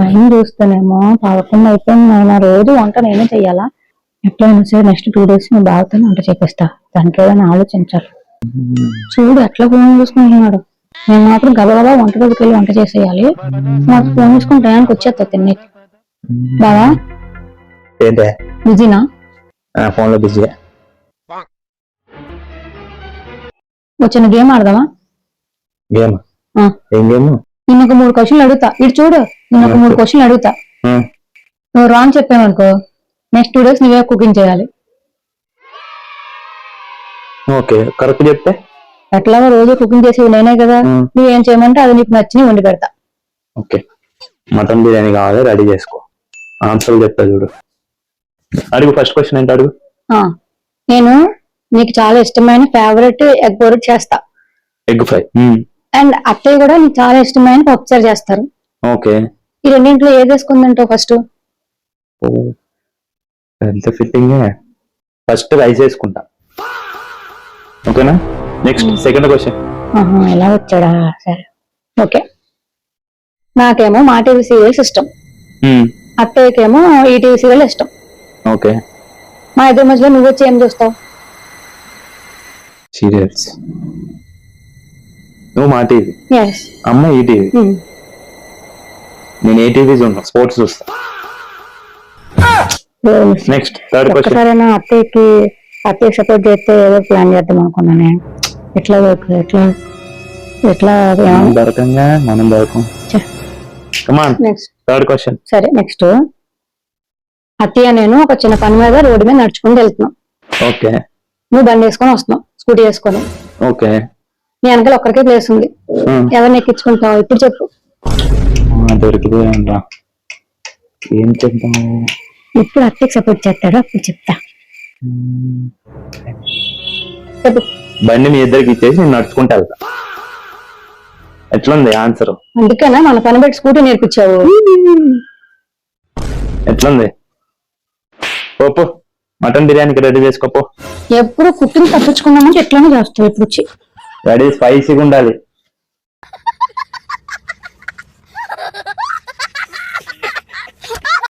Time చూస్తేనేమో 11 అయిపోయింది. ఆయన రోజు వంట నేనే చెయ్యాలా? ఎట్లయినా సరే నెక్స్ట్ 2 days నేను బావతో వంట చేపిస్తా. దానికి ఏదైనా ఆలోచించాలి. చూడు ఎట్లా ఫోన్ చూసుకుంటున్నాడు. నేను మాత్రం గబగబా వంట గదికి వెళ్ళి వంట చేసేయాలి. మాకు ఫోన్ చూసుకుని టయానికి వచ్చేస్తా తిని. బావా ఏంటే బిజీనా? ఫోన్ లో బిజీ. వచ్చిన గేమ్ ఆడదామా? గేమ్? ఏం గేమ్? నేను ఒక 3 క్వశ్చన్లు అడుగుతా. ఇటు చూడు, నేను ఒక 3 క్వశ్చన్లు అడుగుతా. నువ్వు రాంగ్ చెప్పావనుకో నెక్స్ట్ 2 days నువ్వే కుకింగ్ చేయాలి. ఓకే, కరెక్ట్ చెప్తే ఎట్లాగో రోజు కుకింగ్ చేసేది నేనే కదా. నువ్వేం చేయమంటే అది నీకు నచ్చి వండి పెడతా. ఓకే, మటన్ బిర్యానీ కావాలి, రెడీ చేసుకో. ఆన్సర్ చెప్తా చూడు. అడుగు. ఫస్ట్ క్వశ్చన్ ఏంటి అడుగు. నేను నీకు చాలా ఇష్టమైన ఫేవరెట్ ఎగ్ పొరట్ చేస్తా. Egg fry. అండ్ అత్తయ్య కూడా నీకు చాలా ఇష్టమైన పప్పుచారు చేస్తారు. ఓకే, ఈ రెండింటిలో ఏది వేసుకుందంటావు ఫస్ట్? ఎంత ఫిట్టింగ్. ఫస్ట్ రైస్ వేసుకుంటా. ఓకేనా? Next second question. ఎలా వచ్చాడా? సరే ఓకే. నాకేమో మా టీవీ సీరియల్స్ ఇష్టం, అత్తయ్యకేమో ఈ టీవీ సీరియల్ ఇష్టం. ఓకే, మా ఇద్దరి మధ్యలో నువ్వు వచ్చి ఏం చూస్తావు? సీరియల్స్. నువ్వు మా టీవీ, అమ్మ ఈ టీవీ. నేను ఏ టీవీ చూడను, స్పోర్ట్స్ చూస్తా. Next third question. ఒక్కసారైనా అత్తయ్యకి సపోర్ట్ చేస్తే ఏదో ప్లాన్ చేద్దాం అనుకున్నానే. ఎట్లా ఎట్లా ఎట్లా దొరకంగా మనం దొరకం. Next third question. సరే నెక్స్ట్. అత్తయ్య నేను ఒక చిన్న పని మీద రోడ్డు మీద నడుచుకుని వెళ్తున్నాం. ఓకే, నువ్వు బండి వేసుకొని వస్తున్నావు, స్కూటీ వేసుకొని. ఓకే, నీ వెనకాల ఒక్కరికే ప్లేస్ ఉంది. ఎవరిని ఎక్కించుకుంటావు ఇప్పుడు చెప్పు. దొరికిపోయా. ఏం చెప్తాము ఇప్పుడు? అత్తయ్యకి సపోర్ట్ చేస్తాడు, అప్పుడు చెప్తా. చెప్పు. బండి మీ ఇద్దరికి ఇచ్చేసి నేను నడుచుకుంటా వెళ్తా. ఎట్లుంది ఆన్సర్? అందుకేనా మన పని పెట్టి స్కూటీ నేర్పించావు? ఎట్లుంది? పోపు, మటన్ బిర్యానీకి రెడీ చేసుకోపో. ఎప్పుడు కుకింగ్ తప్పించుకున్నామంటే ఎట్లానే చేస్తావు. ఇప్పుడు వచ్చి రెడీ స్పైసీగా ఉండాలి.